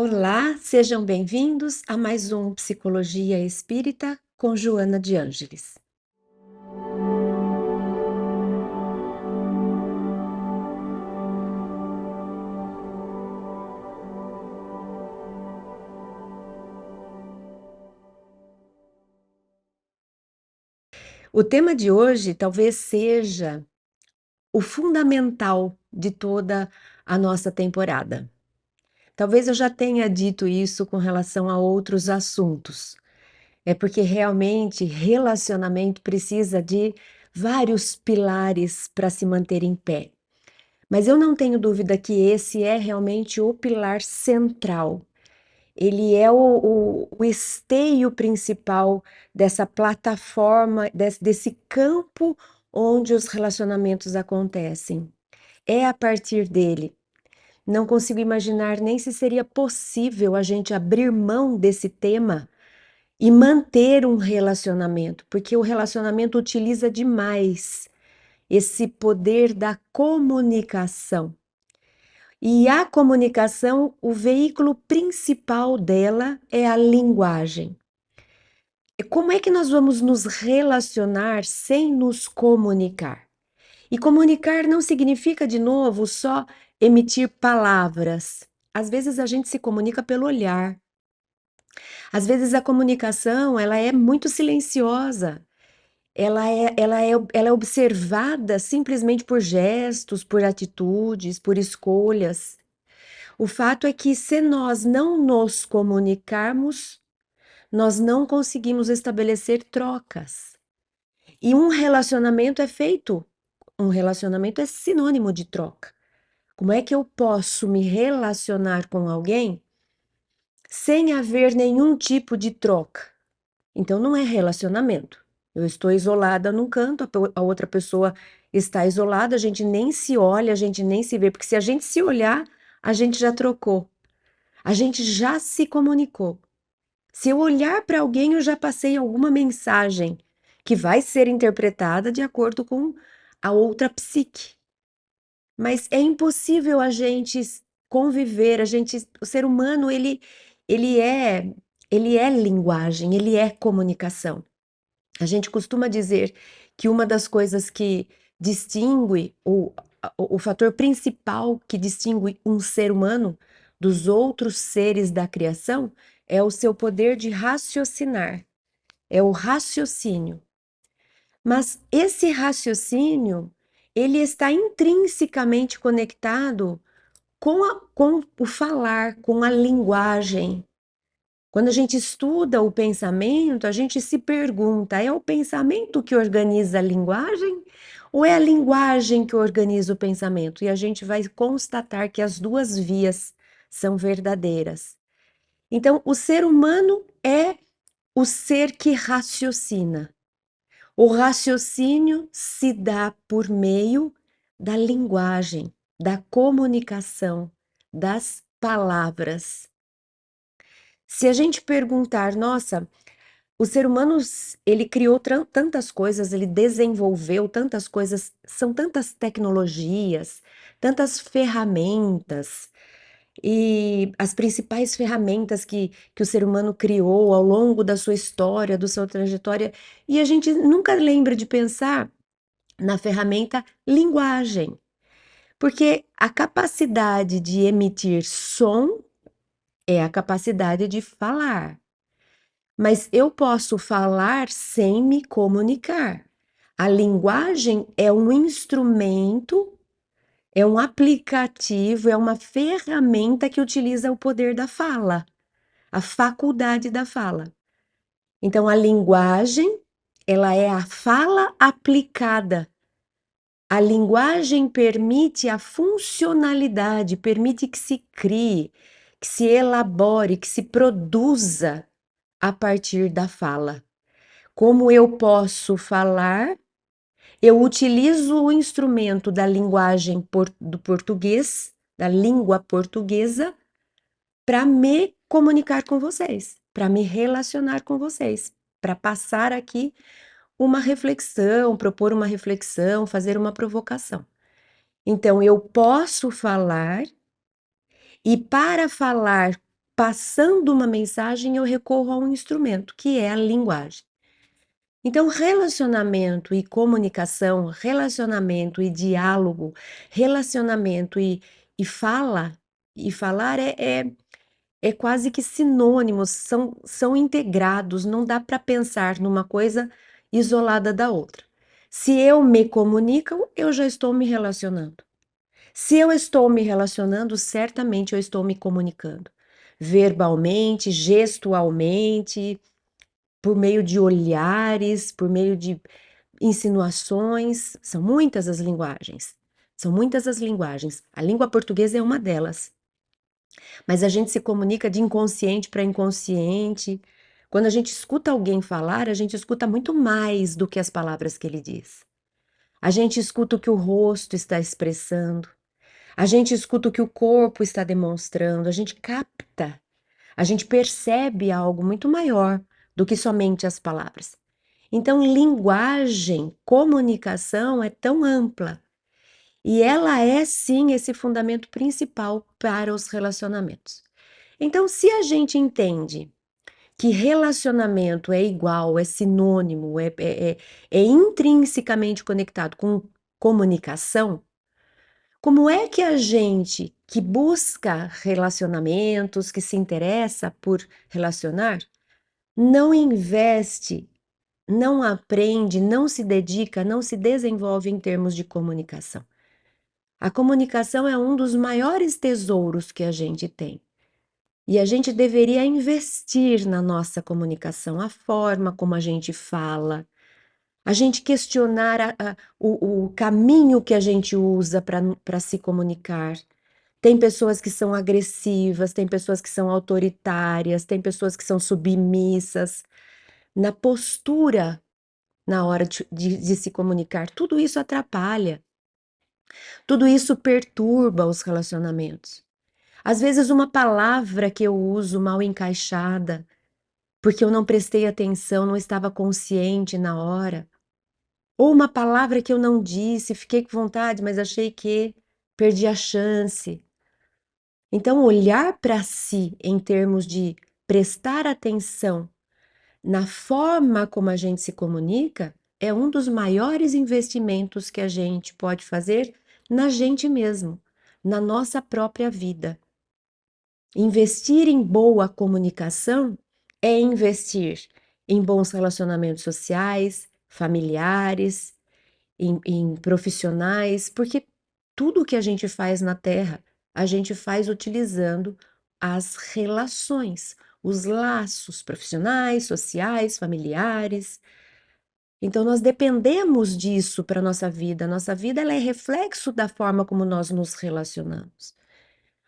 Olá, sejam bem-vindos a mais um Psicologia Espírita com Joana de Ângeles. O tema de hoje talvez seja o fundamental de toda a nossa temporada. Talvez eu já tenha dito isso com relação a outros assuntos. É porque realmente relacionamento precisa de vários pilares para se manter em pé. Mas eu não tenho dúvida que esse é realmente o pilar central. Ele é o esteio principal dessa plataforma, desse campo onde os relacionamentos acontecem. É a partir dele. Não consigo imaginar nem se seria possível a gente abrir mão desse tema e manter um relacionamento, porque o relacionamento utiliza demais esse poder da comunicação. E a comunicação, o veículo principal dela é a linguagem. Como é que nós vamos nos relacionar sem nos comunicar? E comunicar não significa, de novo, só emitir palavras. Às vezes a gente se comunica pelo olhar. Às vezes a comunicação, ela é muito silenciosa. Ela é observada simplesmente por gestos, por atitudes, por escolhas. O fato é que, se nós não nos comunicarmos, nós não conseguimos estabelecer trocas. E um relacionamento é sinônimo de troca. Como é que eu posso me relacionar com alguém sem haver nenhum tipo de troca? Então, não é relacionamento. Eu estou isolada num canto, a outra pessoa está isolada, a gente nem se olha, a gente nem se vê, porque se a gente se olhar, a gente já trocou. A gente já se comunicou. Se eu olhar para alguém, eu já passei alguma mensagem que vai ser interpretada de acordo com a outra psique. Mas é impossível a gente conviver, o ser humano, ele é, ele é linguagem, ele é comunicação. A gente costuma dizer que uma das coisas que distingue, o fator principal que distingue um ser humano dos outros seres da criação é o seu poder de raciocinar, é o raciocínio. Mas esse raciocínio, ele está intrinsecamente conectado com o falar, com a linguagem. Quando a gente estuda o pensamento, a gente se pergunta: é o pensamento que organiza a linguagem ou é a linguagem que organiza o pensamento? E a gente vai constatar que as duas vias são verdadeiras. Então, o ser humano é o ser que raciocina. O raciocínio se dá por meio da linguagem, da comunicação, das palavras. Se a gente perguntar, nossa, o ser humano, ele criou tantas coisas, ele desenvolveu tantas coisas, são tantas tecnologias, tantas ferramentas, e as principais ferramentas que o ser humano criou ao longo da sua história, da sua trajetória, e a gente nunca lembra de pensar na ferramenta linguagem, porque a capacidade de emitir som é a capacidade de falar. Mas eu posso falar sem me comunicar. A linguagem é um instrumento, é um aplicativo, é uma ferramenta que utiliza o poder da fala, a faculdade da fala. Então, a linguagem, ela é a fala aplicada. A linguagem permite a funcionalidade, permite que se crie, que se elabore, que se produza a partir da fala. Como eu posso falar, eu utilizo o instrumento da linguagem do português, da língua portuguesa, para me comunicar com vocês, para me relacionar com vocês, para passar aqui uma reflexão, propor uma reflexão, fazer uma provocação. Então, eu posso falar, e para falar passando uma mensagem, eu recorro a um instrumento, que é a linguagem. Então, relacionamento e comunicação, relacionamento e diálogo, relacionamento e fala, e falar é quase que sinônimos, são integrados, não dá para pensar numa coisa isolada da outra. Se eu me comunico, eu já estou me relacionando. Se eu estou me relacionando, certamente eu estou me comunicando. Verbalmente, gestualmente, por meio de olhares, por meio de insinuações, são muitas as linguagens. São muitas as linguagens. A língua portuguesa é uma delas. Mas a gente se comunica de inconsciente para inconsciente. Quando a gente escuta alguém falar, a gente escuta muito mais do que as palavras que ele diz. A gente escuta o que o rosto está expressando. A gente escuta o que o corpo está demonstrando. A gente capta. A gente percebe algo muito maior do que somente as palavras. Então, linguagem, comunicação é tão ampla e ela é sim esse fundamento principal para os relacionamentos. Então, se a gente entende que relacionamento é igual, é sinônimo, é intrinsecamente conectado com comunicação, como é que a gente que busca relacionamentos, que se interessa por relacionar, não investe, não aprende, não se dedica, não se desenvolve em termos de comunicação? A comunicação é um dos maiores tesouros que a gente tem. E a gente deveria investir na nossa comunicação, a forma como a gente fala, a gente questionar o caminho que a gente usa para se comunicar. Tem pessoas que são agressivas, tem pessoas que são autoritárias, tem pessoas que são submissas. Na postura, na hora de se comunicar, tudo isso atrapalha, tudo isso perturba os relacionamentos. Às vezes, uma palavra que eu uso mal encaixada, porque eu não prestei atenção, não estava consciente na hora, ou uma palavra que eu não disse, fiquei com vontade, mas achei que perdi a chance. Então, olhar para si em termos de prestar atenção na forma como a gente se comunica é um dos maiores investimentos que a gente pode fazer na gente mesmo, na nossa própria vida. Investir em boa comunicação é investir em bons relacionamentos sociais, familiares, em profissionais, porque tudo que a gente faz na Terra, a gente faz utilizando as relações, os laços profissionais, sociais, familiares. Então, nós dependemos disso para a nossa vida. A nossa vida ela é reflexo da forma como nós nos relacionamos.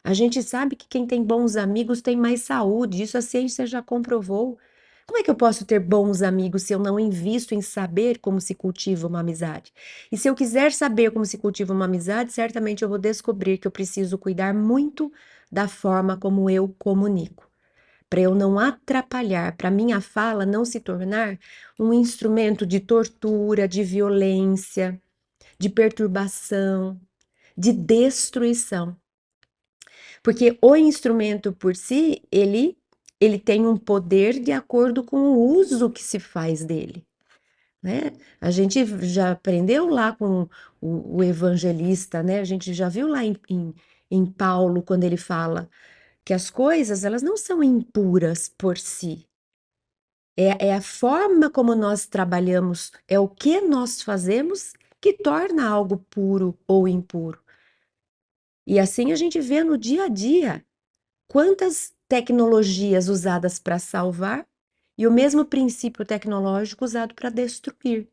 A gente sabe que quem tem bons amigos tem mais saúde, isso a ciência já comprovou. Como é que eu posso ter bons amigos se eu não invisto em saber como se cultiva uma amizade? E se eu quiser saber como se cultiva uma amizade, certamente eu vou descobrir que eu preciso cuidar muito da forma como eu comunico, para eu não atrapalhar, para minha fala não se tornar um instrumento de tortura, de violência, de perturbação, de destruição. Porque o instrumento por si, ele tem um poder de acordo com o uso que se faz dele, né? A gente já aprendeu lá com o evangelista, né? A gente já viu lá em Paulo, quando ele fala que as coisas, elas não são impuras por si. É a forma como nós trabalhamos, é o que nós fazemos que torna algo puro ou impuro. E assim a gente vê no dia a dia. Quantas tecnologias usadas para salvar e o mesmo princípio tecnológico usado para destruir.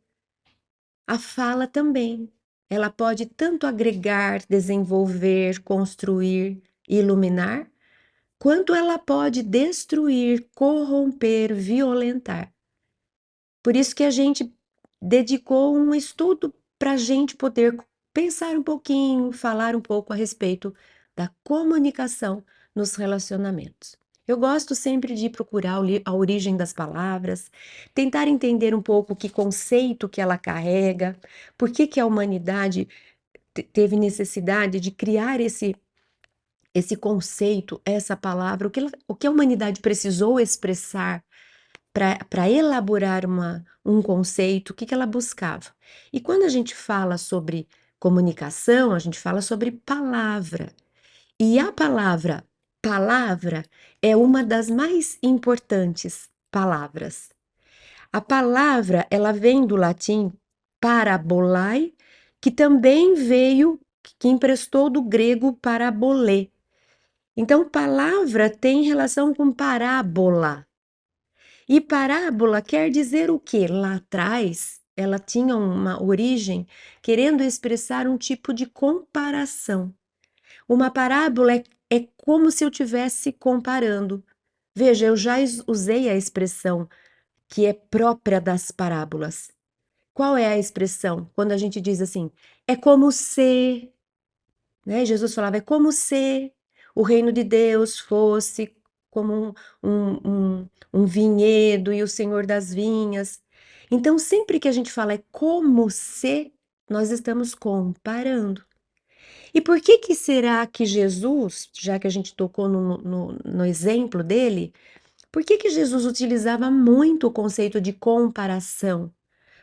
A fala também. Ela pode tanto agregar, desenvolver, construir, iluminar, quanto ela pode destruir, corromper, violentar. Por isso que a gente dedicou um estudo para a gente poder pensar um pouquinho, falar um pouco a respeito da comunicação nos relacionamentos. Eu gosto sempre de procurar a origem das palavras, tentar entender um pouco que conceito que ela carrega, por que que a humanidade teve necessidade de criar esse conceito, essa palavra, o que a humanidade precisou expressar para elaborar um conceito, o que que ela buscava. E quando a gente fala sobre comunicação, a gente fala sobre palavra. E a palavra palavra é uma das mais importantes palavras. A palavra, ela vem do latim parabolai, que também veio, que emprestou do grego parabolê. Então, palavra tem relação com parábola. E parábola quer dizer o quê? Lá atrás, ela tinha uma origem querendo expressar um tipo de comparação. Uma parábola é como se eu estivesse comparando. Veja, eu já usei a expressão que é própria das parábolas. Qual é a expressão? Quando a gente diz assim, é como se, né? Jesus falava, é como se o reino de Deus fosse como um vinhedo e o Senhor das vinhas. Então, sempre que a gente fala é como se, nós estamos comparando. E por que que será que Jesus, já que a gente tocou no exemplo dele, por que que Jesus utilizava muito o conceito de comparação?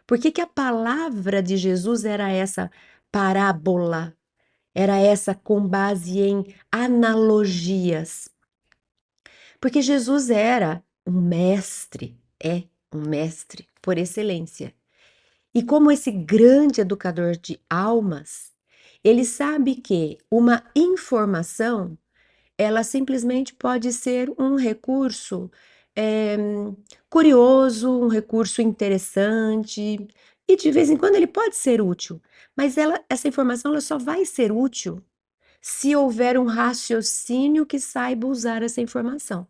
Por que que a palavra de Jesus era essa parábola? Era essa com base em analogias? Porque Jesus era um mestre, é um mestre por excelência. E como esse grande educador de almas, ele sabe que uma informação, ela simplesmente pode ser um recurso eh, curioso, um recurso interessante, e de vez em quando ele pode ser útil, mas essa informação ela só vai ser útil se houver um raciocínio que saiba usar essa informação.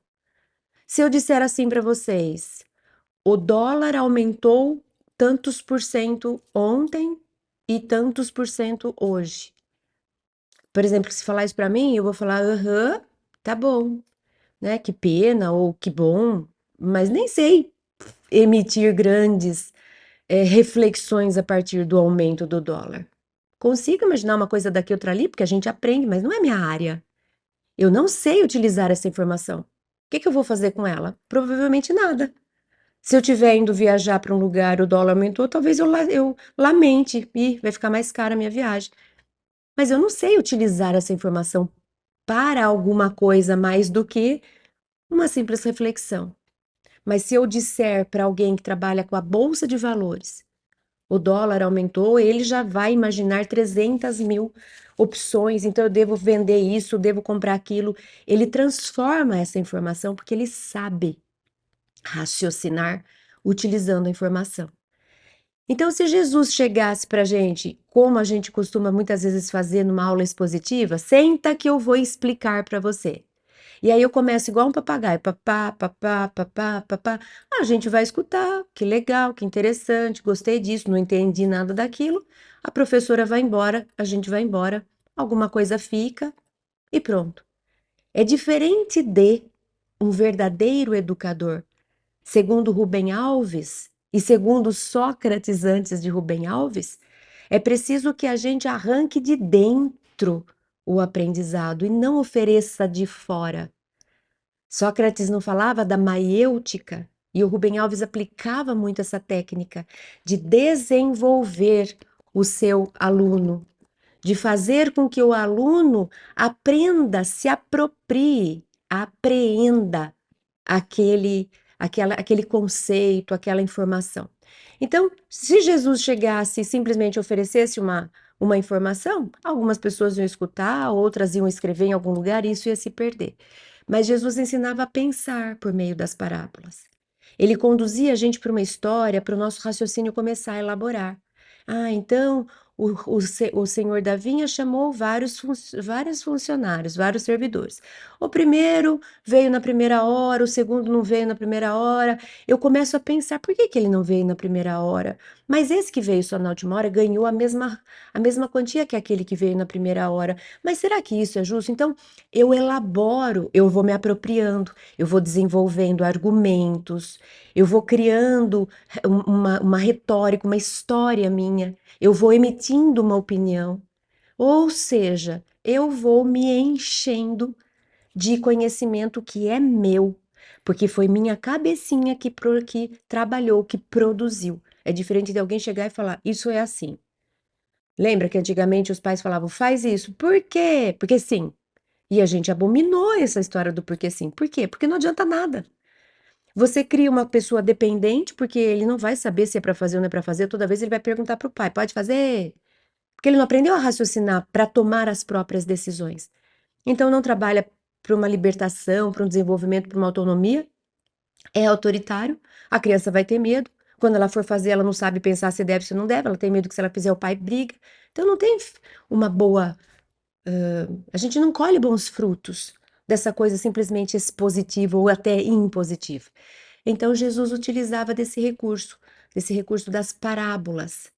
Se eu disser assim para vocês, o dólar aumentou tantos por cento ontem e tantos por cento hoje. Por exemplo, se falar isso para mim, eu vou falar, aham, tá bom, né? Que pena ou que bom, mas nem sei emitir grandes reflexões a partir do aumento do dólar. Consigo imaginar uma coisa daqui, outra ali, porque a gente aprende, mas não é minha área. Eu não sei utilizar essa informação. O que que eu vou fazer com ela? Provavelmente nada. Se eu estiver indo viajar para um lugar, o dólar aumentou, talvez eu lamente, e vai ficar mais cara a minha viagem. Mas eu não sei utilizar essa informação para alguma coisa mais do que uma simples reflexão. Mas se eu disser para alguém que trabalha com a bolsa de valores, o dólar aumentou, ele já vai imaginar 300.000 opções, então eu devo vender isso, devo comprar aquilo. Ele transforma essa informação porque ele sabe raciocinar utilizando a informação. Então, se Jesus chegasse para a gente, como a gente costuma muitas vezes fazer numa aula expositiva, senta que eu vou explicar para você. E aí eu começo igual um papagaio, papá, papá, papá, papá. A gente vai escutar, que legal, que interessante, gostei disso, não entendi nada daquilo. A professora vai embora, a gente vai embora, alguma coisa fica e pronto. É diferente de um verdadeiro educador. Segundo Rubem Alves e segundo Sócrates antes de Rubem Alves, é preciso que a gente arranque de dentro o aprendizado e não ofereça de fora. Sócrates não falava da maiêutica e o Rubem Alves aplicava muito essa técnica de desenvolver o seu aluno, de fazer com que o aluno aprenda, se aproprie, apreenda aquele conceito, aquela informação. Então, se Jesus chegasse e simplesmente oferecesse uma informação, algumas pessoas iam escutar, outras iam escrever em algum lugar e isso ia se perder. Mas Jesus ensinava a pensar por meio das parábolas. Ele conduzia a gente para uma história, para o nosso raciocínio começar a elaborar. Ah, então o senhor da vinha chamou vários funcionários, vários servidores. O primeiro veio na primeira hora, o segundo não veio na primeira hora. Eu começo a pensar, por que que ele não veio na primeira hora? Mas esse que veio só na última hora ganhou a mesma quantia que aquele que veio na primeira hora. Mas será que isso é justo? Então, eu elaboro, eu vou me apropriando, eu vou desenvolvendo argumentos, eu vou criando uma retórica, uma história minha, eu vou emitindo uma opinião. Ou seja, eu vou me enchendo de conhecimento que é meu, porque foi minha cabecinha que trabalhou, que produziu. É diferente de alguém chegar e falar, isso é assim. Lembra que antigamente os pais falavam, faz isso. Por quê? Porque sim. E a gente abominou essa história do porque sim. Por quê? Porque não adianta nada. Você cria uma pessoa dependente, porque ele não vai saber se é para fazer ou não é para fazer. Toda vez ele vai perguntar para o pai: pode fazer? Porque ele não aprendeu a raciocinar para tomar as próprias decisões. Então, não trabalha para uma libertação, para um desenvolvimento, para uma autonomia. É autoritário. A criança vai ter medo. Quando ela for fazer, ela não sabe pensar se deve, se não deve. Ela tem medo que se ela fizer, o pai briga. Então, não tem uma boa a gente não colhe bons frutos dessa coisa simplesmente expositiva ou até impositiva. Então, Jesus utilizava desse recurso das parábolas.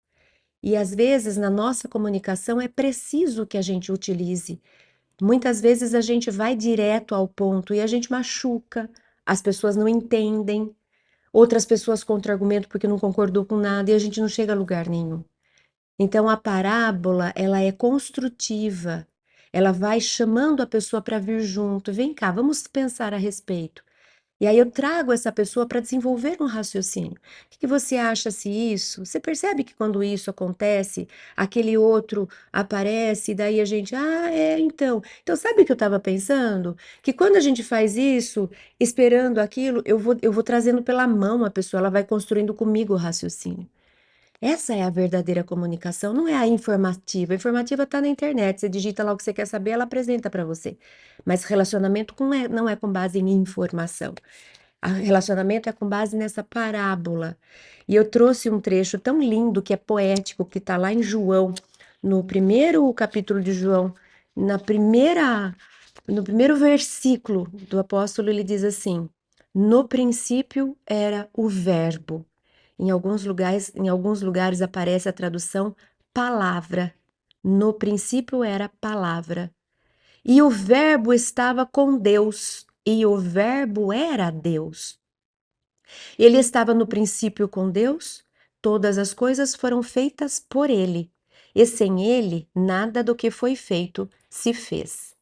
E às vezes, na nossa comunicação, é preciso que a gente utilize. Muitas vezes a gente vai direto ao ponto e a gente machuca, as pessoas não entendem, outras pessoas contra-argumentam porque não concordou com nada e a gente não chega a lugar nenhum. Então a parábola, ela é construtiva. Ela vai chamando a pessoa para vir junto. Vem cá, vamos pensar a respeito. E aí eu trago essa pessoa para desenvolver um raciocínio. O que que você acha se isso? Você percebe que quando isso acontece, aquele outro aparece, e daí a gente, então. Então, sabe o que eu estava pensando? Que quando a gente faz isso, esperando aquilo, eu vou trazendo pela mão a pessoa, ela vai construindo comigo o raciocínio. Essa é a verdadeira comunicação, não é a informativa. A informativa está na internet, você digita lá o que você quer saber, ela apresenta para você. Mas relacionamento não é com base em informação. Relacionamento é com base nessa parábola. E eu trouxe um trecho tão lindo que é poético, que está lá em João, no primeiro capítulo de João, no primeiro versículo do apóstolo, ele diz assim: No princípio era o Verbo. Em alguns lugares aparece a tradução palavra. No princípio era palavra. E o Verbo estava com Deus, e o Verbo era Deus. Ele estava no princípio com Deus, todas as coisas foram feitas por ele, e sem ele, nada do que foi feito se fez.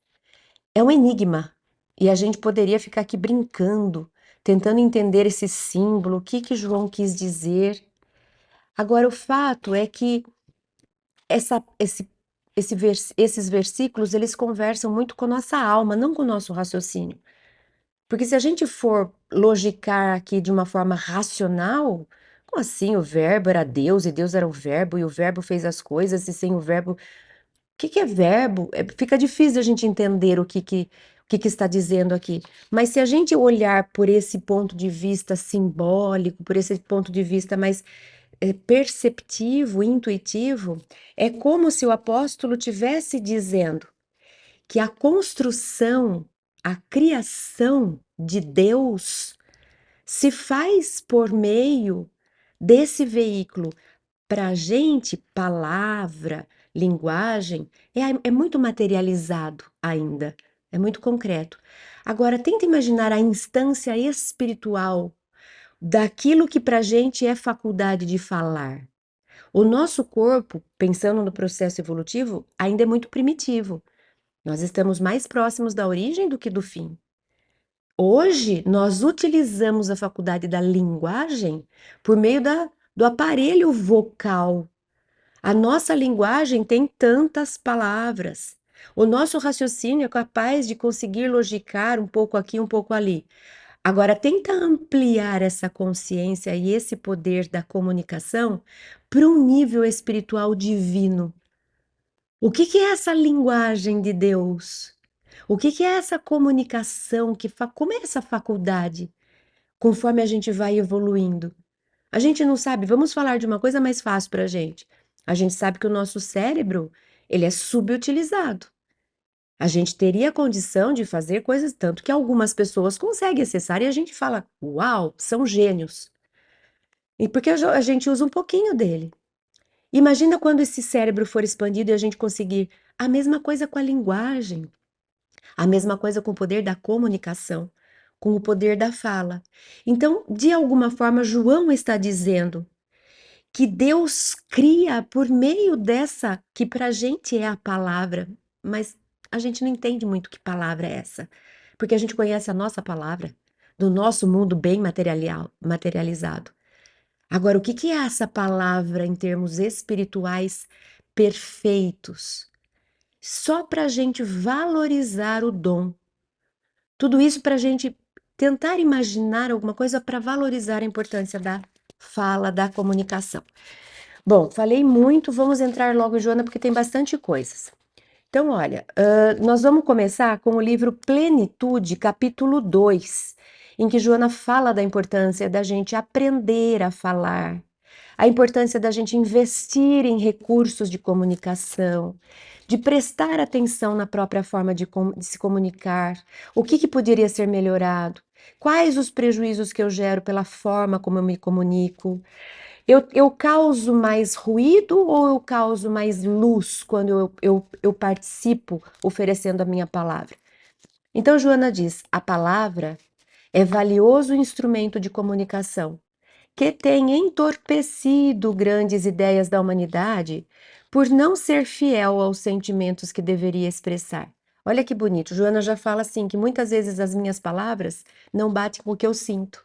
É um enigma, e a gente poderia ficar aqui brincando, tentando entender esse símbolo, o que que João quis dizer. Agora, o fato é que essa, esse, esses versículos, eles conversam muito com nossa alma, não com o nosso raciocínio. Porque se a gente for logicar aqui de uma forma racional, como assim o verbo era Deus e Deus era o verbo e o verbo fez as coisas e sem o verbo, o que que é verbo? Fica difícil a gente entender o que está dizendo aqui. Mas se a gente olhar por esse ponto de vista simbólico, por esse ponto de vista mais perceptivo, intuitivo, é como se o apóstolo tivesse dizendo que a construção, a criação de Deus se faz por meio desse veículo. Para a gente, palavra, linguagem, é muito materializado ainda, é muito concreto. Agora, tenta imaginar a instância espiritual daquilo que para a gente é faculdade de falar. O nosso corpo, pensando no processo evolutivo, ainda é muito primitivo. Nós estamos mais próximos da origem do que do fim. Hoje, nós utilizamos a faculdade da linguagem por meio do aparelho vocal. A nossa linguagem tem tantas palavras. O nosso raciocínio é capaz de conseguir logicar um pouco aqui, um pouco ali. Agora, tenta ampliar essa consciência e esse poder da comunicação para um nível espiritual divino. O que que é essa linguagem de Deus? O que que é essa comunicação como é essa faculdade conforme a gente vai evoluindo? A gente não sabe, vamos falar de uma coisa mais fácil para a gente. A gente sabe que o nosso cérebro, ele é subutilizado. A gente teria condição de fazer coisas tanto que algumas pessoas conseguem acessar e a gente fala, uau, são gênios. E porque a gente usa um pouquinho dele. Imagina quando esse cérebro for expandido e a gente conseguir a mesma coisa com a linguagem, a mesma coisa com o poder da comunicação, com o poder da fala. Então, de alguma forma, João está dizendo que Deus cria por meio dessa, que para a gente é a palavra, mas a gente não entende muito que palavra é essa, porque a gente conhece a nossa palavra, do nosso mundo bem materializado. Agora, o que que é essa palavra em termos espirituais perfeitos? Só para a gente valorizar o dom. Tudo isso para a gente tentar imaginar alguma coisa para valorizar a importância da fala, da comunicação. Bom, falei muito, vamos entrar logo, Joana, porque tem bastante coisas. Então, olha, nós vamos começar com o livro Plenitude, capítulo 2, em que Joana fala da importância da gente aprender a falar, a importância da gente investir em recursos de comunicação, de prestar atenção na própria forma de se comunicar, o que poderia ser melhorado, quais os prejuízos que eu gero pela forma como eu me comunico. Eu causo mais ruído ou eu causo mais luz quando eu participo oferecendo a minha palavra? Então, Joana diz: a palavra é valioso instrumento de comunicação que tem entorpecido grandes ideias da humanidade por não ser fiel aos sentimentos que deveria expressar. Olha que bonito, Joana já fala assim que muitas vezes as minhas palavras não batem com o que eu sinto.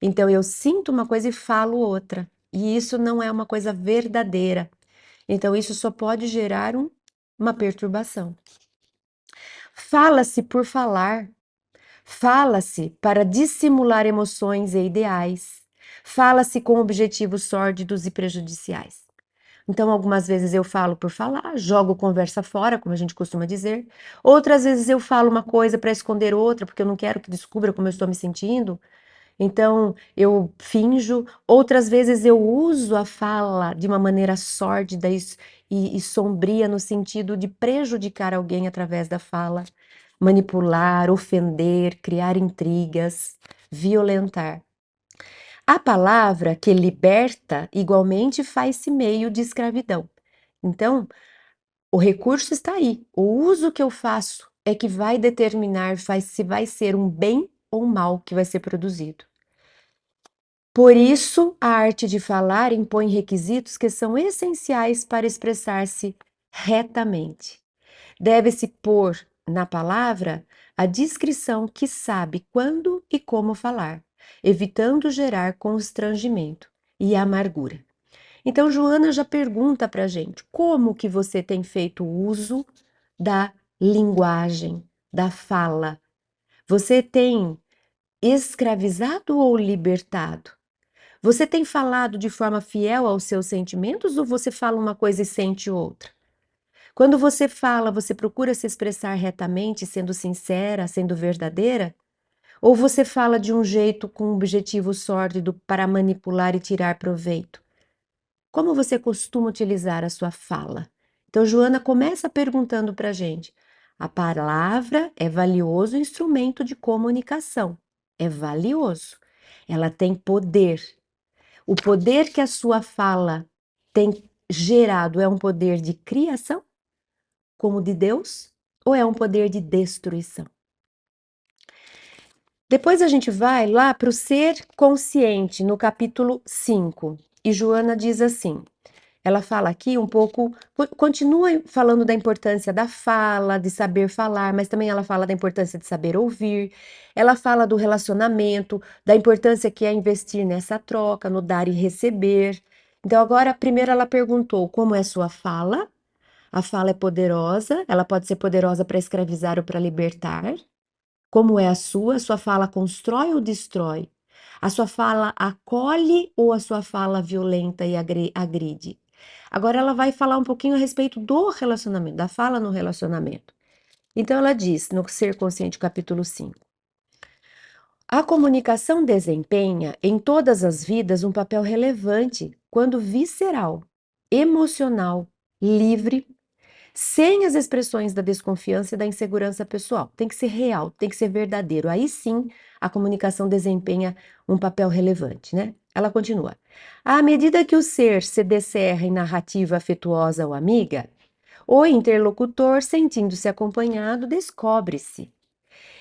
Então eu sinto uma coisa e falo outra, e isso não é uma coisa verdadeira. Então isso só pode gerar uma perturbação. Fala-se por falar, fala-se para dissimular emoções e ideais. Fala-se com objetivos sórdidos e prejudiciais. Então, algumas vezes eu falo por falar, jogo conversa fora, como a gente costuma dizer. Outras vezes eu falo uma coisa para esconder outra, porque eu não quero que descubra como eu estou me sentindo. Então, eu finjo. Outras vezes eu uso a fala de uma maneira sórdida e sombria, no sentido de prejudicar alguém através da fala, manipular, ofender, criar intrigas, violentar. A palavra que liberta igualmente faz-se meio de escravidão. Então, o recurso está aí. O uso que eu faço é que vai determinar se vai ser um bem ou um mal que vai ser produzido. Por isso, a arte de falar impõe requisitos que são essenciais para expressar-se retamente. Deve-se pôr na palavra a discrição que sabe quando e como falar, evitando gerar constrangimento e amargura. Então, Joana já pergunta para a gente: como que você tem feito uso da linguagem, da fala? Você tem escravizado ou libertado? Você tem falado de forma fiel aos seus sentimentos ou você fala uma coisa e sente outra? Quando você fala, você procura se expressar retamente, sendo sincera, sendo verdadeira? Ou você fala de um jeito com um objetivo sórdido para manipular e tirar proveito? Como você costuma utilizar a sua fala? Então, Joana começa perguntando para a gente: a palavra é valioso instrumento de comunicação. É valioso. Ela tem poder. O poder que a sua fala tem gerado é um poder de criação, como de Deus, ou é um poder de destruição? Depois a gente vai lá para o ser consciente, no capítulo 5. E Joana diz assim: ela fala aqui um pouco, continua falando da importância da fala, de saber falar, mas também ela fala da importância de saber ouvir. Ela fala do relacionamento, da importância que é investir nessa troca, no dar e receber. Então, agora, primeiro ela perguntou como é sua fala. A fala é poderosa, ela pode ser poderosa para escravizar ou para libertar. Como é a sua? Sua fala constrói ou destrói? A sua fala acolhe ou a sua fala violenta e agride? Agora ela vai falar um pouquinho a respeito do relacionamento, da fala no relacionamento. Então ela diz no Ser Consciente, capítulo 5. A comunicação desempenha em todas as vidas um papel relevante quando visceral, emocional, livre, sem as expressões da desconfiança e da insegurança pessoal. Tem que ser real, tem que ser verdadeiro. Aí sim a comunicação desempenha um papel relevante, né? Ela continua. À medida que o ser se descerra em narrativa afetuosa ou amiga, o interlocutor, sentindo-se acompanhado, descobre-se.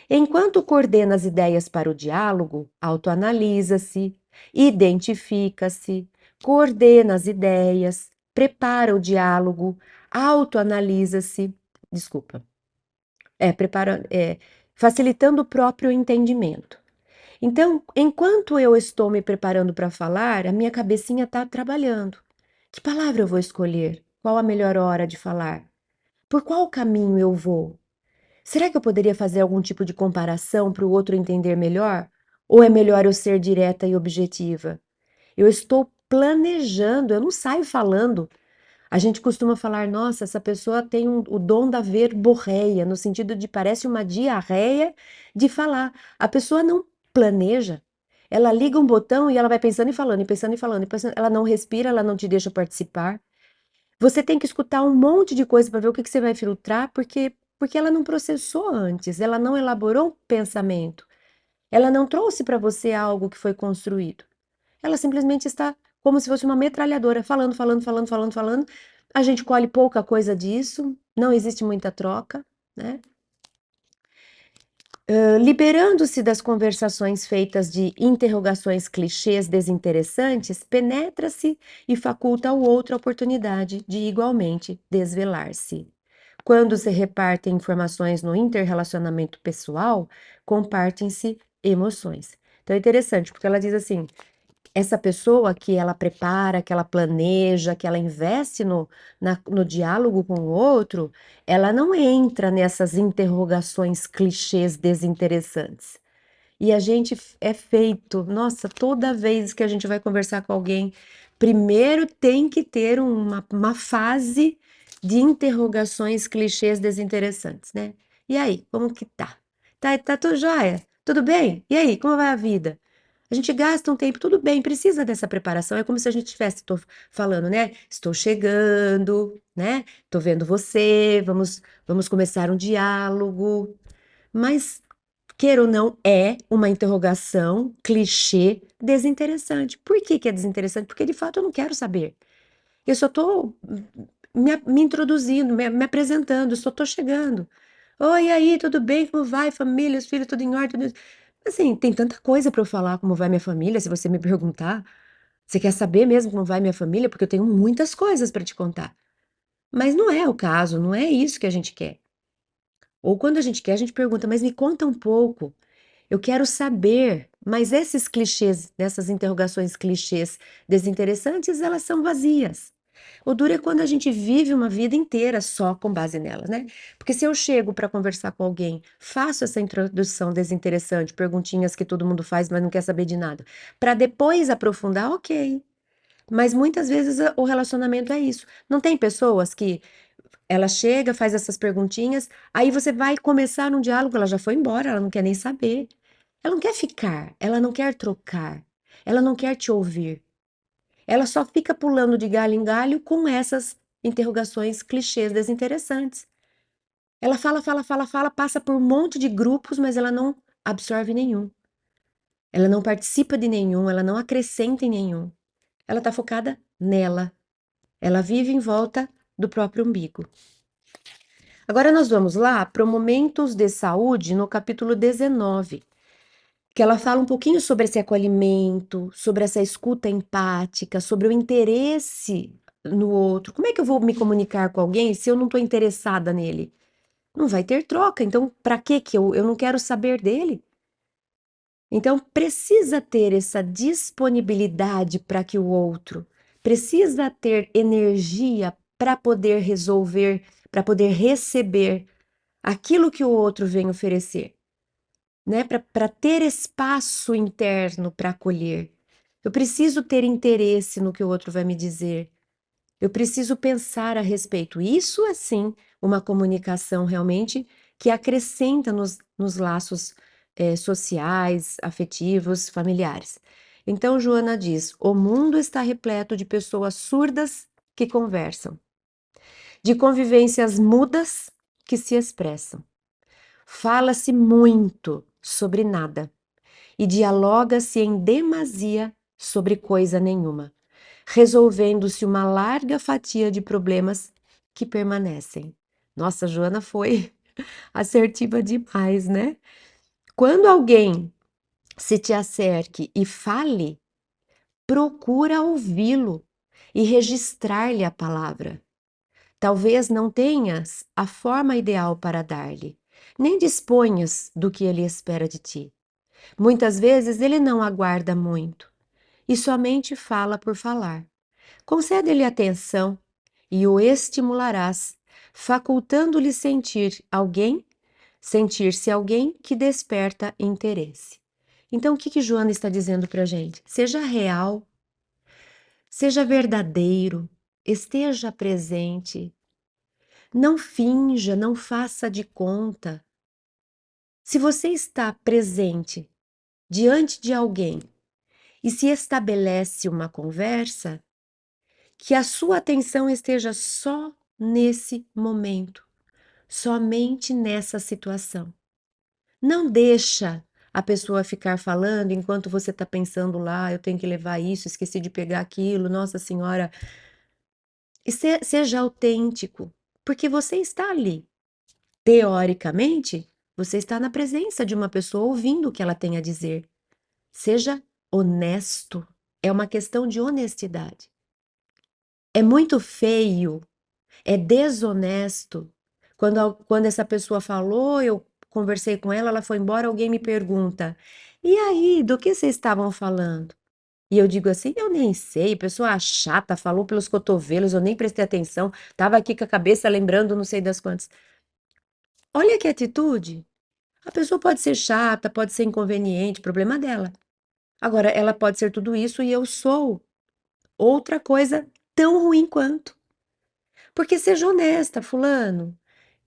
Enquanto coordena as ideias para o diálogo, autoanalisa-se, identifica-se, coordena as ideias, prepara o diálogo, autoanalisa-se, desculpa. facilitando o próprio entendimento. Então, enquanto eu estou me preparando para falar, a minha cabecinha está trabalhando. Que palavra eu vou escolher? Qual a melhor hora de falar? Por qual caminho eu vou? Será que eu poderia fazer algum tipo de comparação para o outro entender melhor? Ou é melhor eu ser direta e objetiva? Eu estou planejando, eu não saio falando. A gente costuma falar, nossa, essa pessoa tem o dom da verborreia, no sentido de parece uma diarreia de falar. A pessoa não planeja. Ela liga um botão e ela vai pensando e falando, e pensando e falando, e pensando. Ela não respira, ela não te deixa participar. Você tem que escutar um monte de coisa para ver o que que você vai filtrar, porque ela não processou antes, ela não elaborou um pensamento, ela não trouxe para você algo que foi construído. Ela simplesmente está como se fosse uma metralhadora, falando, falando, falando, falando, falando. A gente colhe pouca coisa disso, não existe muita troca, né? Liberando-se das conversações feitas de interrogações clichês desinteressantes, penetra-se e faculta ao outro a oportunidade de igualmente desvelar-se. Quando se repartem informações no interrelacionamento pessoal, compartem-se emoções. Então é interessante, porque ela diz assim: essa pessoa que ela prepara, que ela planeja, que ela investe no diálogo com o outro, ela não entra nessas interrogações clichês desinteressantes. E a gente é feito, nossa, toda vez que a gente vai conversar com alguém, primeiro tem que ter uma fase de interrogações clichês desinteressantes, né? E aí, como que tá? Tá tudo jóia? Tudo bem? E aí, como vai a vida? A gente gasta um tempo, tudo bem, precisa dessa preparação. É como se a gente estivesse falando, né? Estou chegando, né? Estou vendo você, vamos começar um diálogo. Mas, queira ou não, é uma interrogação clichê desinteressante. Por que que é desinteressante? Porque de fato eu não quero saber. Eu só estou me introduzindo, me apresentando, só estou chegando. Oi, e aí, tudo bem? Como vai? Família, os filhos, tudo em ordem? Assim, tem tanta coisa para eu falar como vai minha família, se você me perguntar. Você quer saber mesmo como vai minha família? Porque eu tenho muitas coisas para te contar. Mas não é o caso, não é isso que a gente quer. Ou quando a gente quer, a gente pergunta, mas me conta um pouco. Eu quero saber. Mas esses clichês, dessas interrogações clichês desinteressantes, elas são vazias. O duro é quando a gente vive uma vida inteira só com base nelas, né? Porque se eu chego para conversar com alguém, faço essa introdução desinteressante, perguntinhas que todo mundo faz, mas não quer saber de nada, para depois aprofundar, ok. Mas muitas vezes o relacionamento é isso. Não tem pessoas que ela chega, faz essas perguntinhas, aí você vai começar um diálogo, ela já foi embora, ela não quer nem saber. Ela não quer ficar, ela não quer trocar, ela não quer te ouvir. Ela só fica pulando de galho em galho com essas interrogações clichês desinteressantes. Ela fala, fala, fala, fala, passa por um monte de grupos, mas ela não absorve nenhum. Ela não participa de nenhum, ela não acrescenta em nenhum. Ela está focada nela. Ela vive em volta do próprio umbigo. Agora nós vamos lá para o Momentos de Saúde, no capítulo 19, que ela fala um pouquinho sobre esse acolhimento, sobre essa escuta empática, sobre o interesse no outro. Como é que eu vou me comunicar com alguém se eu não estou interessada nele? Não vai ter troca, então para que eu não quero saber dele? Então precisa ter essa disponibilidade para que o outro, precisa ter energia para poder resolver, para poder receber aquilo que o outro vem oferecer, né? Para ter espaço interno para acolher. Eu preciso ter interesse no que o outro vai me dizer. Eu preciso pensar a respeito. Isso é sim uma comunicação realmente que acrescenta nos laços sociais, afetivos, familiares. Então, Joana diz: o mundo está repleto de pessoas surdas que conversam, de convivências mudas que se expressam. Fala-se muito sobre nada e dialoga-se em demasia sobre coisa nenhuma, resolvendo-se uma larga fatia de problemas que permanecem. Nossa, Joana foi assertiva demais, né? Quando alguém se te acerque e fale, procura ouvi-lo e registrar-lhe a palavra. Talvez não tenhas a forma ideal para dar-lhe, nem disponhas do que ele espera de ti. Muitas vezes ele não aguarda muito e somente fala por falar. Concede-lhe atenção e o estimularás, facultando-lhe sentir-se alguém que desperta interesse. Então, o que Joana está dizendo para a gente? Seja real, seja verdadeiro, esteja presente, não finja, não faça de conta. Se você está presente diante de alguém e se estabelece uma conversa, que a sua atenção esteja só nesse momento, somente nessa situação. Não deixa a pessoa ficar falando enquanto você está pensando lá, eu tenho que levar isso, esqueci de pegar aquilo, nossa senhora. E seja autêntico, porque você está ali. Teoricamente, você está na presença de uma pessoa ouvindo o que ela tem a dizer. Seja honesto. É uma questão de honestidade. É muito feio, é desonesto. Quando essa pessoa falou, eu conversei com ela, ela foi embora, alguém me pergunta: e aí, do que vocês estavam falando? E eu digo assim: eu nem sei, pessoa chata, falou pelos cotovelos, eu nem prestei atenção, estava aqui com a cabeça lembrando não sei das quantas. Olha que atitude! A pessoa pode ser chata, pode ser inconveniente, problema dela. Agora, ela pode ser tudo isso e eu sou outra coisa tão ruim quanto. Porque seja honesta, fulano.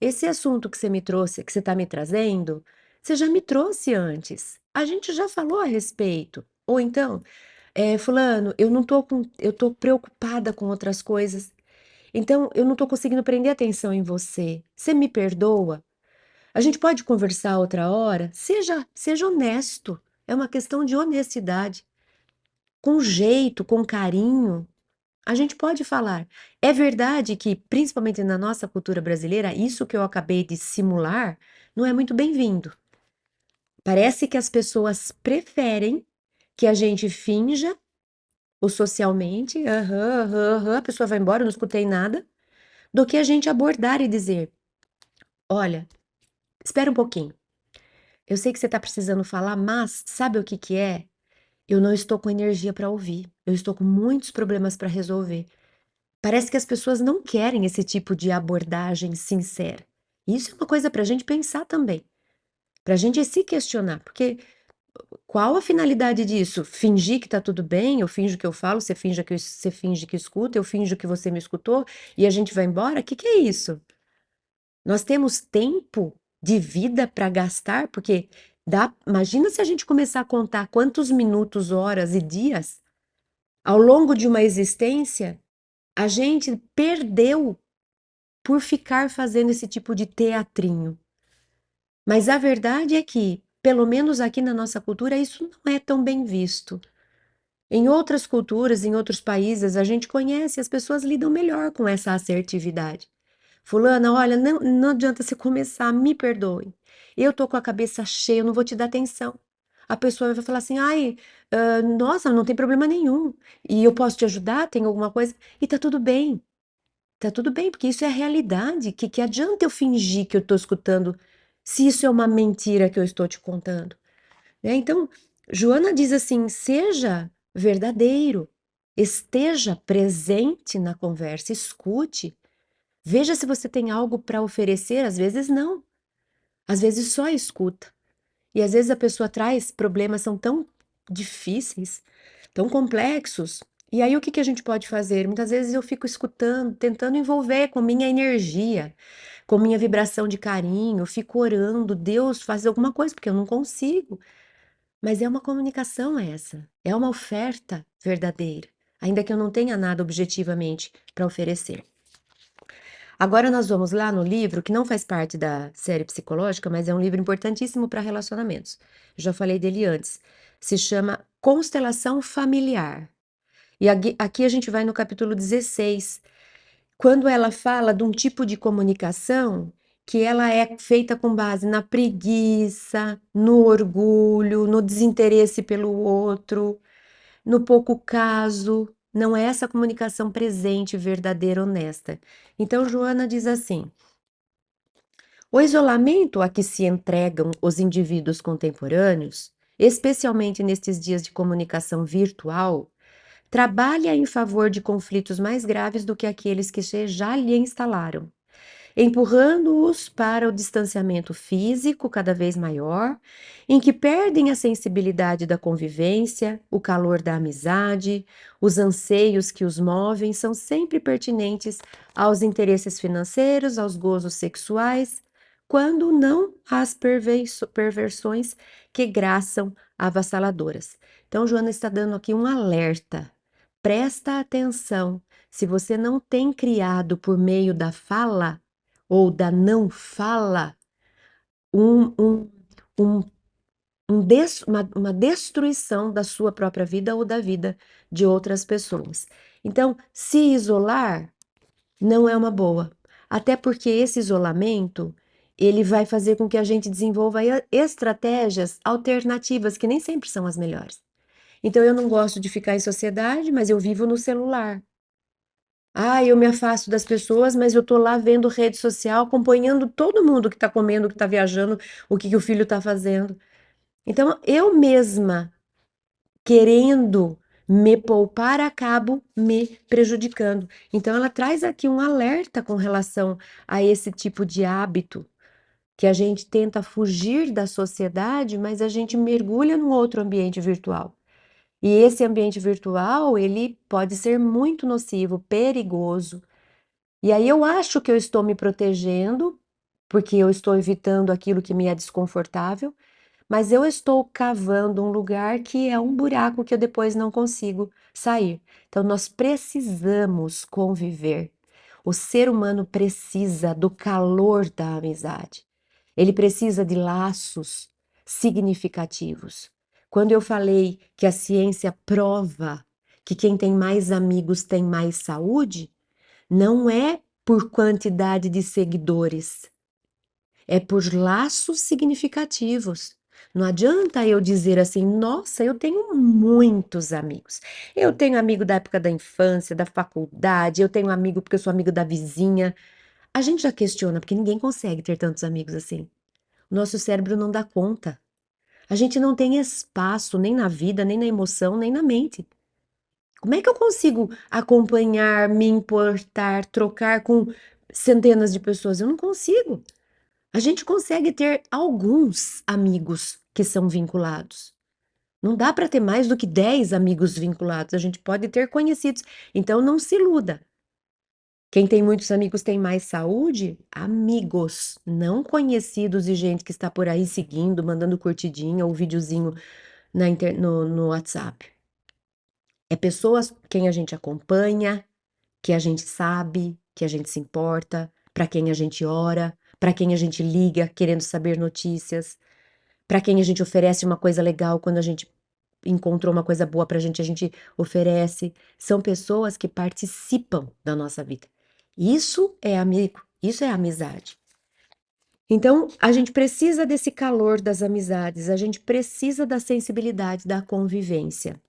Esse assunto que você me trouxe, que você está me trazendo, você já me trouxe antes. A gente já falou a respeito. Ou então, fulano, eu tô preocupada com outras coisas. Então, eu não tô conseguindo prender atenção em você. Você me perdoa? A gente pode conversar outra hora? Seja honesto. É uma questão de honestidade. Com jeito, com carinho. A gente pode falar. É verdade que, principalmente na nossa cultura brasileira, isso que eu acabei de simular não é muito bem-vindo. Parece que as pessoas preferem que a gente finja o socialmente, aham, aham, aham, a pessoa vai embora, eu não escutei nada, do que a gente abordar e dizer: olha, espera um pouquinho. Eu sei que você está precisando falar, mas sabe o que que é? Eu não estou com energia para ouvir. Eu estou com muitos problemas para resolver. Parece que as pessoas não querem esse tipo de abordagem sincera. Isso é uma coisa para a gente pensar também, para a gente se questionar, porque qual a finalidade disso? Fingir que está tudo bem, eu finjo que eu falo, você finge que escuta, eu finjo que você me escutou e a gente vai embora? O que que é isso? Nós temos tempo de vida para gastar, porque imagina se a gente começar a contar quantos minutos, horas e dias ao longo de uma existência a gente perdeu por ficar fazendo esse tipo de teatrinho. Mas a verdade é que, pelo menos aqui na nossa cultura, isso não é tão bem visto. Em outras culturas, em outros países, a gente conhece, as pessoas lidam melhor com essa assertividade. Fulana, olha, não adianta você começar, me perdoe. Eu tô com a cabeça cheia, eu não vou te dar atenção. A pessoa vai falar assim, ai, nossa, não tem problema nenhum. E eu posso te ajudar? Tem alguma coisa? E tá tudo bem. Tá tudo bem, porque isso é a realidade. Que adianta eu fingir que eu estou escutando, se isso é uma mentira que eu estou te contando, né? Então, Joana diz assim: seja verdadeiro, esteja presente na conversa, escute, veja se você tem algo para oferecer. Às vezes não, às vezes só escuta. E às vezes a pessoa traz problemas são tão difíceis, tão complexos. E aí o que que a gente pode fazer? Muitas vezes eu fico escutando, tentando envolver com minha energia, com minha vibração de carinho, eu fico orando, Deus faz alguma coisa, porque eu não consigo. Mas é uma comunicação essa, é uma oferta verdadeira, ainda que eu não tenha nada objetivamente para oferecer. Agora nós vamos lá no livro que não faz parte da série psicológica, mas é um livro importantíssimo para relacionamentos. Já falei dele antes. Se chama Constelação Familiar. E aqui a gente vai no capítulo 16, quando ela fala de um tipo de comunicação que ela é feita com base na preguiça, no orgulho, no desinteresse pelo outro, no pouco caso. Não é essa comunicação presente, verdadeira, honesta. Então, Joana diz assim: O isolamento a que se entregam os indivíduos contemporâneos, especialmente nestes dias de comunicação virtual, trabalha em favor de conflitos mais graves do que aqueles que já lhe instalaram, empurrando-os para o distanciamento físico cada vez maior, em que perdem a sensibilidade da convivência, o calor da amizade, os anseios que os movem são sempre pertinentes aos interesses financeiros, aos gozos sexuais, quando não às perversões que graçam avassaladoras. Então, Joana está dando aqui um alerta. Presta atenção. Se você não tem criado por meio da fala, ou da não fala, um, um, um, uma destruição da sua própria vida ou da vida de outras pessoas. Então, se isolar não é uma boa, até porque esse isolamento ele vai fazer com que a gente desenvolva estratégias alternativas que nem sempre são as melhores. Então, eu não gosto de ficar em sociedade, mas eu vivo no celular. Ah, eu me afasto das pessoas, mas eu tô lá vendo rede social, acompanhando todo mundo que tá comendo, que tá viajando, o que que o filho tá fazendo. Então, eu mesma, querendo me poupar, acabo me prejudicando. Então, ela traz aqui um alerta com relação a esse tipo de hábito, que a gente tenta fugir da sociedade, mas a gente mergulha num outro ambiente virtual. E esse ambiente virtual, ele pode ser muito nocivo, perigoso. E aí eu acho que eu estou me protegendo, porque eu estou evitando aquilo que me é desconfortável, mas eu estou cavando um lugar que é um buraco que eu depois não consigo sair. Então nós precisamos conviver. O ser humano precisa do calor da amizade. Ele precisa de laços significativos. Quando eu falei que a ciência prova que quem tem mais amigos tem mais saúde, não é por quantidade de seguidores, é por laços significativos. Não adianta eu dizer assim, nossa, eu tenho muitos amigos. Eu tenho amigo da época da infância, da faculdade, eu tenho amigo porque eu sou amigo da vizinha. A gente já questiona, porque ninguém consegue ter tantos amigos assim. O nosso cérebro não dá conta. A gente não tem espaço nem na vida, nem na emoção, nem na mente. Como é que eu consigo acompanhar, me importar, trocar com centenas de pessoas? Eu não consigo. A gente consegue ter alguns amigos que são vinculados. Não dá para ter mais do que 10 amigos vinculados. A gente pode ter conhecidos. Então não se iluda. Quem tem muitos amigos tem mais saúde? Amigos, não conhecidos e gente que está por aí seguindo, mandando curtidinha ou videozinho no WhatsApp. É pessoas quem a gente acompanha, que a gente sabe, que a gente se importa, para quem a gente ora, para quem a gente liga querendo saber notícias, para quem a gente oferece uma coisa legal quando a gente encontrou uma coisa boa pra gente, a gente oferece. São pessoas que participam da nossa vida. Isso é amigo, isso é amizade. Então, a gente precisa desse calor das amizades, a gente precisa da sensibilidade da convivência.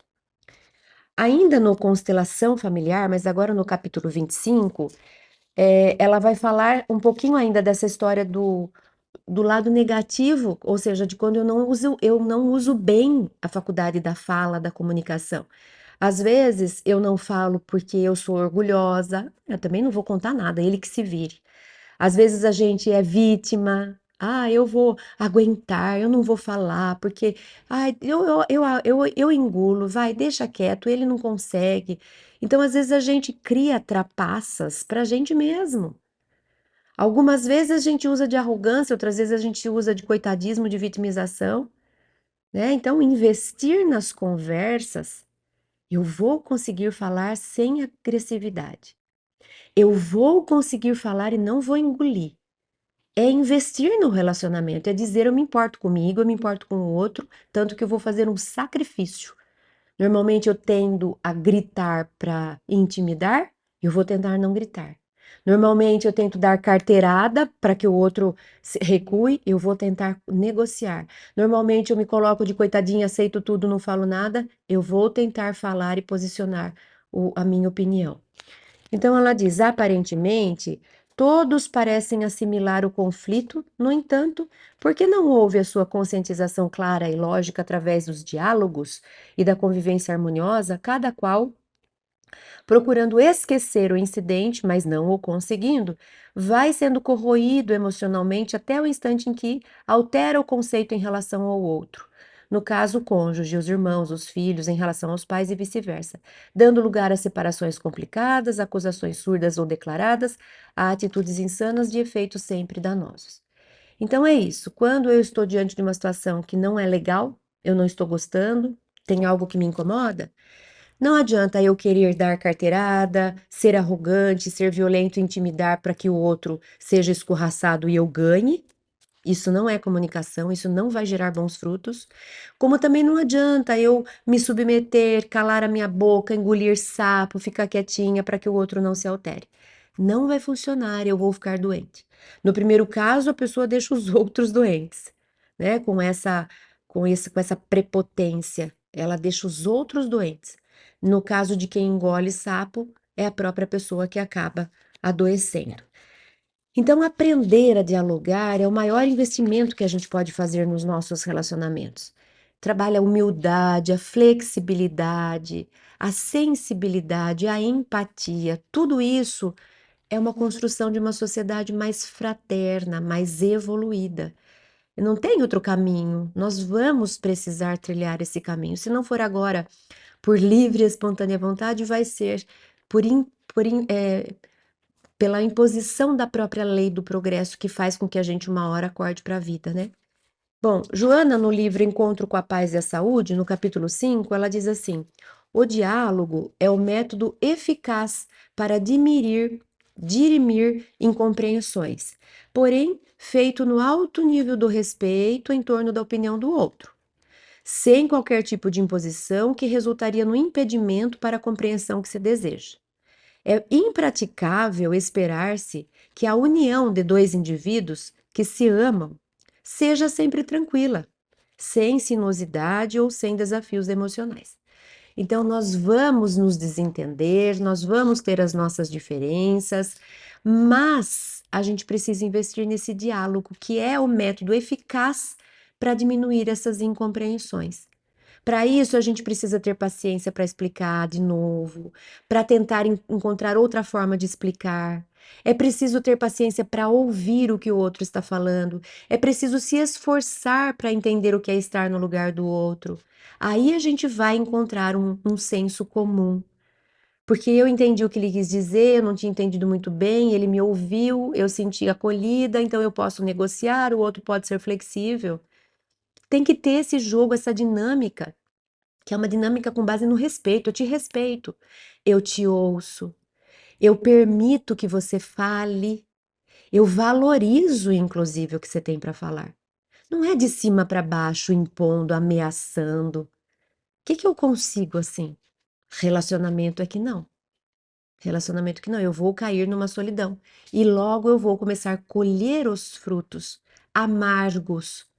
Ainda no Constelação Familiar, mas agora no capítulo 25, ela vai falar um pouquinho ainda dessa história do lado negativo, ou seja, de quando eu não uso bem a faculdade da fala, da comunicação. Às vezes eu não falo porque eu sou orgulhosa, eu também não vou contar nada, ele que se vire. Às vezes a gente é vítima. Ah, eu vou aguentar, eu não vou falar, porque ai, eu engulo, vai, deixa quieto, ele não consegue. Então, às vezes, a gente cria trapaças para a gente mesmo. Algumas vezes a gente usa de arrogância, outras vezes a gente usa de coitadismo, de vitimização, né? Então, investir nas conversas, eu vou conseguir falar sem agressividade. Eu vou conseguir falar e não vou engolir. É investir no relacionamento, é dizer eu me importo comigo, eu me importo com o outro, tanto que eu vou fazer um sacrifício. Normalmente eu tendo a gritar para intimidar, eu vou tentar não gritar. Normalmente eu tento dar carteirada para que o outro recue, eu vou tentar negociar. Normalmente eu me coloco de coitadinha, aceito tudo, não falo nada, eu vou tentar falar e posicionar a minha opinião. Então ela diz, aparentemente, Todos parecem assimilar o conflito, no entanto, porque não houve a sua conscientização clara e lógica através dos diálogos e da convivência harmoniosa, cada qual procurando esquecer o incidente, mas não o conseguindo, vai sendo corroído emocionalmente até o instante em que altera o conceito em relação ao outro. No caso, o cônjuge, os irmãos, os filhos, em relação aos pais e vice-versa, dando lugar a separações complicadas, acusações surdas ou declaradas, a atitudes insanas de efeitos sempre danosos. Então é isso. Quando eu estou diante de uma situação que não é legal, eu não estou gostando, tem algo que me incomoda, não adianta eu querer dar carteirada, ser arrogante, ser violento, intimidar para que o outro seja escorraçado e eu ganhe. Isso não é comunicação, isso não vai gerar bons frutos. Como também não adianta eu me submeter, calar a minha boca, engolir sapo, ficar quietinha para que o outro não se altere. Não vai funcionar, eu vou ficar doente. No primeiro caso, a pessoa deixa os outros doentes, né? Com essa prepotência, ela deixa os outros doentes. No caso de quem engole sapo, é a própria pessoa que acaba adoecendo. Então, aprender a dialogar é o maior investimento que a gente pode fazer nos nossos relacionamentos. Trabalha a humildade, a flexibilidade, a sensibilidade, a empatia. Tudo isso é uma construção de uma sociedade mais fraterna, mais evoluída. Não tem outro caminho. Nós vamos precisar trilhar esse caminho. Se não for agora, por livre e espontânea vontade, vai ser por, in, por in, pela imposição da própria lei do progresso que faz com que a gente uma hora acorde para a vida, né? Bom, Joana, no livro Encontro com a Paz e a Saúde, no capítulo 5, ela diz assim: o diálogo é o método eficaz para dirimir incompreensões, porém feito no alto nível do respeito em torno da opinião do outro, sem qualquer tipo de imposição que resultaria no impedimento para a compreensão que se deseja. É impraticável esperar-se que a união de dois indivíduos que se amam seja sempre tranquila, sem sinuosidade ou sem desafios emocionais. Então, nós vamos nos desentender, nós vamos ter as nossas diferenças, mas a gente precisa investir nesse diálogo, que é o método eficaz para diminuir essas incompreensões. Para isso, a gente precisa ter paciência para explicar de novo, para tentar encontrar outra forma de explicar. É preciso ter paciência para ouvir o que o outro está falando. É preciso se esforçar para entender o que é estar no lugar do outro. Aí a gente vai encontrar um senso comum. Porque eu entendi o que ele quis dizer, eu não tinha entendido muito bem, ele me ouviu, eu senti acolhida, então eu posso negociar, o outro pode ser flexível. Tem que ter esse jogo, essa dinâmica que é uma dinâmica com base no respeito. Eu te respeito, eu te ouço, eu permito que você fale, eu valorizo, inclusive, o que você tem para falar. Não é de cima para baixo, impondo, ameaçando. O que que eu consigo assim? Relacionamento é que não. Relacionamento que não. Eu vou cair numa solidão. E logo eu vou começar a colher os frutos amargos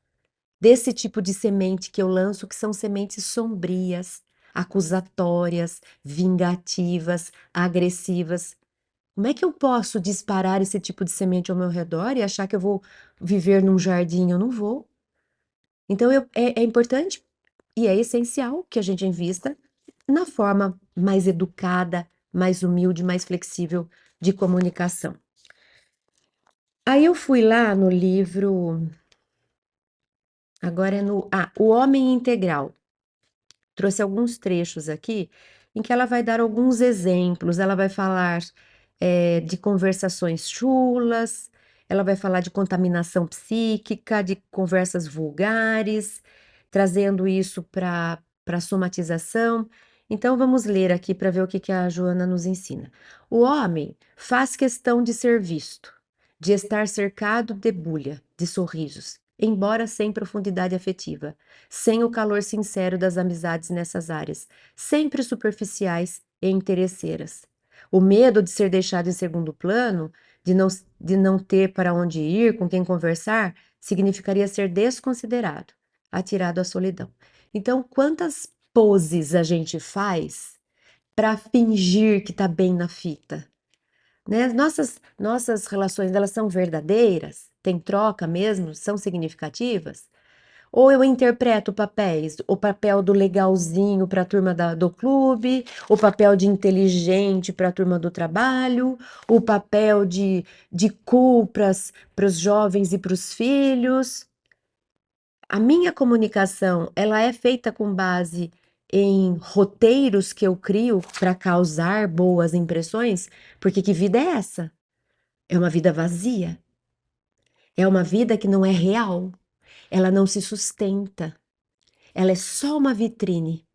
desse tipo de semente que eu lanço, que são sementes sombrias, acusatórias, vingativas, agressivas. Como é que eu posso disparar esse tipo de semente ao meu redor e achar que eu vou viver num jardim? Eu não vou. Então, é importante e é essencial que a gente invista na forma mais educada, mais humilde, mais flexível de comunicação. Aí eu fui lá no livro, agora é no, O Homem Integral. Trouxe alguns trechos aqui em que ela vai dar alguns exemplos. Ela vai falar de conversações chulas, ela vai falar de contaminação psíquica, de conversas vulgares, trazendo isso para somatização. Então, vamos ler aqui para ver o que a Joana nos ensina. O homem faz questão de ser visto, de estar cercado de bulha, de sorrisos, embora sem profundidade afetiva, sem o calor sincero das amizades nessas áreas, sempre superficiais e interesseiras. O medo de ser deixado em segundo plano, de não ter para onde ir, com quem conversar, significaria ser desconsiderado, atirado à solidão. Então, quantas poses a gente faz para fingir que está bem na fita? né? Nossas relações, elas são verdadeiras? Tem troca mesmo? São significativas? Ou eu interpreto papéis, o papel do legalzinho para a turma do clube, o papel de inteligente para a turma do trabalho, o papel de cool para os jovens e para os filhos. A minha comunicação, ela é feita com base em roteiros que eu crio para causar boas impressões, porque que vida é essa? É uma vida vazia, é uma vida que não é real, ela não se sustenta, ela é só uma vitrine.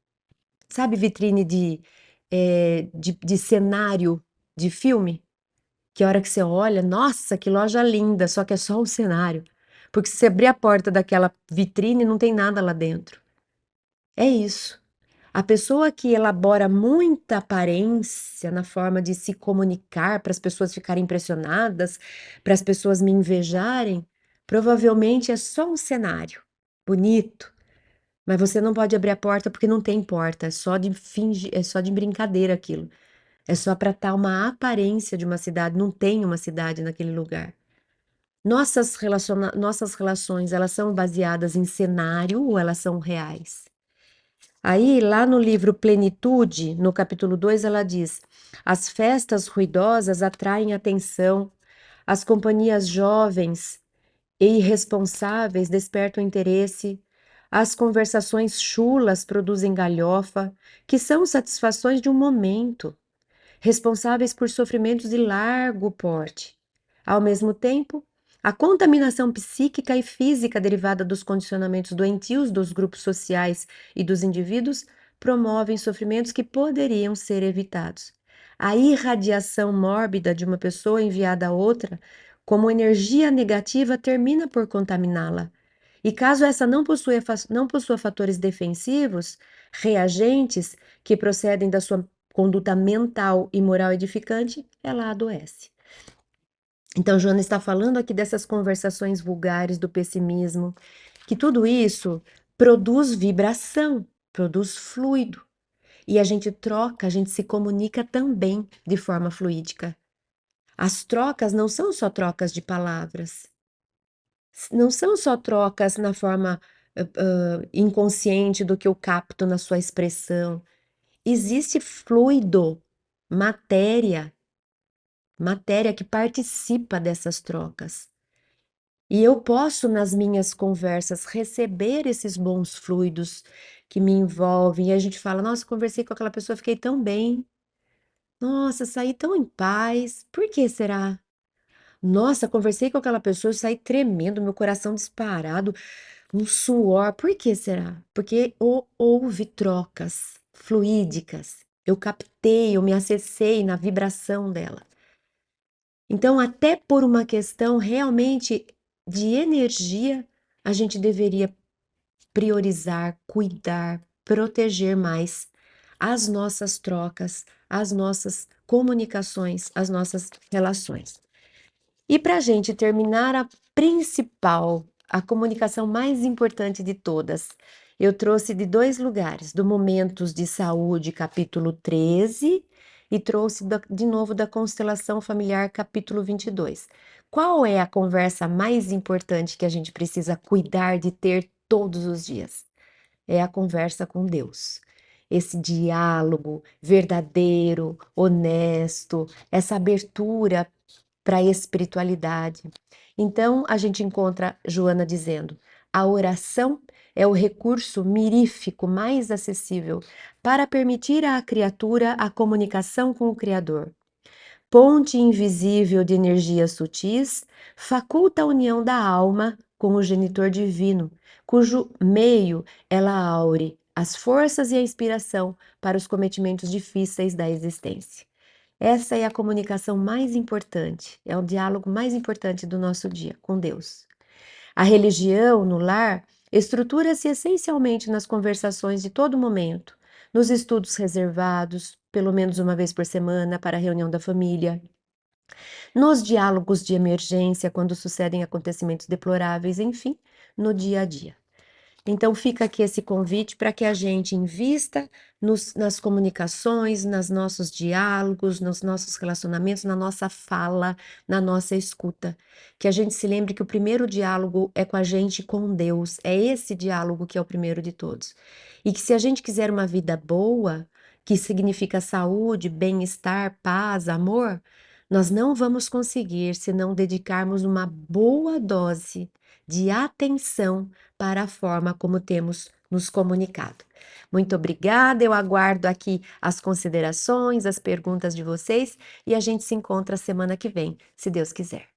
Sabe, vitrine de cenário de filme? Que a hora que você olha, nossa, que loja linda, só que é só o cenário. Porque se você abrir a porta daquela vitrine, não tem nada lá dentro. É isso. A pessoa que elabora muita aparência na forma de se comunicar para as pessoas ficarem impressionadas, para as pessoas me invejarem, provavelmente é só um cenário bonito, mas você não pode abrir a porta porque não tem porta, é só de fingir, é só de brincadeira aquilo. É só para estar uma aparência de uma cidade, não tem uma cidade naquele lugar. Nossas relações, elas são baseadas em cenário ou elas são reais? Aí, lá no livro Plenitude, no capítulo 2, ela diz: as festas ruidosas atraem atenção, as companhias jovens e irresponsáveis despertam interesse, as conversações chulas produzem galhofa, que são satisfações de um momento, responsáveis por sofrimentos de largo porte. Ao mesmo tempo, a contaminação psíquica e física derivada dos condicionamentos doentios dos grupos sociais e dos indivíduos promovem sofrimentos que poderiam ser evitados. A irradiação mórbida de uma pessoa enviada a outra, como energia negativa, termina por contaminá-la. E caso essa não possua fatores defensivos, reagentes, que procedem da sua conduta mental e moral edificante, ela adoece. Então, Joana está falando aqui dessas conversações vulgares do pessimismo, que tudo isso produz vibração, produz fluido. E a gente troca, a gente se comunica também de forma fluídica. As trocas não são só trocas de palavras, não são só trocas na forma inconsciente do que eu capto na sua expressão. Existe fluido, matéria, matéria que participa dessas trocas. E eu posso, nas minhas conversas, receber esses bons fluidos que me envolvem. E a gente fala: nossa, conversei com aquela pessoa, fiquei tão bem. Nossa, saí tão em paz. Por que será? Nossa, conversei com aquela pessoa, eu saí tremendo, meu coração disparado, um suor. Por que será? Porque houve trocas fluídicas. Eu captei, eu me acessei na vibração dela. Então, até por uma questão realmente de energia, a gente deveria priorizar, cuidar, proteger mais as nossas trocas, as nossas comunicações, as nossas relações. E para a gente terminar, a principal, a comunicação mais importante de todas, eu trouxe de dois lugares, do Momentos de Saúde, capítulo 13, e trouxe de novo da Constelação Familiar, capítulo 22. Qual é a conversa mais importante que a gente precisa cuidar de ter todos os dias? É a conversa com Deus. Esse diálogo verdadeiro, honesto, essa abertura para a espiritualidade. Então, a gente encontra Joana dizendo: a oração é o recurso mirífico mais acessível para permitir à criatura a comunicação com o Criador. Ponte invisível de energias sutis, faculta a união da alma com o genitor divino, cujo meio ela aure as forças e a inspiração para os cometimentos difíceis da existência. Essa é a comunicação mais importante, é o diálogo mais importante do nosso dia com Deus. A religião no lar estrutura-se essencialmente nas conversações de todo momento, nos estudos reservados, pelo menos uma vez por semana, para a reunião da família, nos diálogos de emergência, quando sucedem acontecimentos deploráveis, enfim, no dia a dia. Então, fica aqui esse convite para que a gente invista nas comunicações, nos nossos diálogos, nos nossos relacionamentos, na nossa fala, na nossa escuta. Que a gente se lembre que o primeiro diálogo é com a gente e com Deus. É esse diálogo que é o primeiro de todos. E que se a gente quiser uma vida boa, que significa saúde, bem-estar, paz, amor, nós não vamos conseguir se não dedicarmos uma boa dose de atenção para a forma como temos nos comunicado. Muito obrigada, eu aguardo aqui as considerações, as perguntas de vocês e a gente se encontra semana que vem, se Deus quiser.